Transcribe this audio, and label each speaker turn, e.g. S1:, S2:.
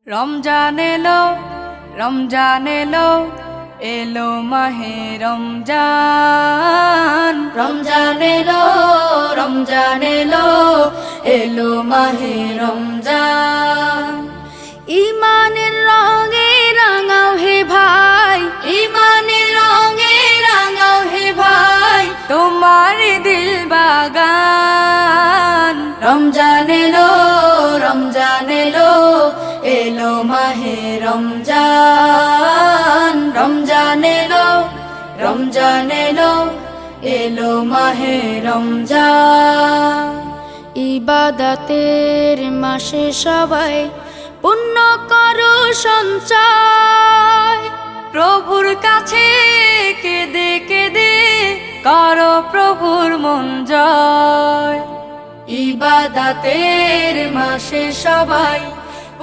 S1: রমজান এলো, রমজান এলো, এলো মাহে রমজান। রমজান এলো, রমজান এলো, এলো মাহে রমজান। ইমানের রঙে রাঙাও হে ভাই, ইমানের রঙে রাঙাও হে ভাই, তোমার দিল বাগান। রমজান এলো, রমজান এলো, এলো মাহে রমজান। রমজান এলো, রমজান এলো, এলো মাহে রমজান। ইবাদতের মাসে সবাই পুণ্য করো সঞ্চয়, প্রভুর কাছে কেঁদে কেঁদে করো প্রভুর মন জয়। ইবাদতের মাসে সবাই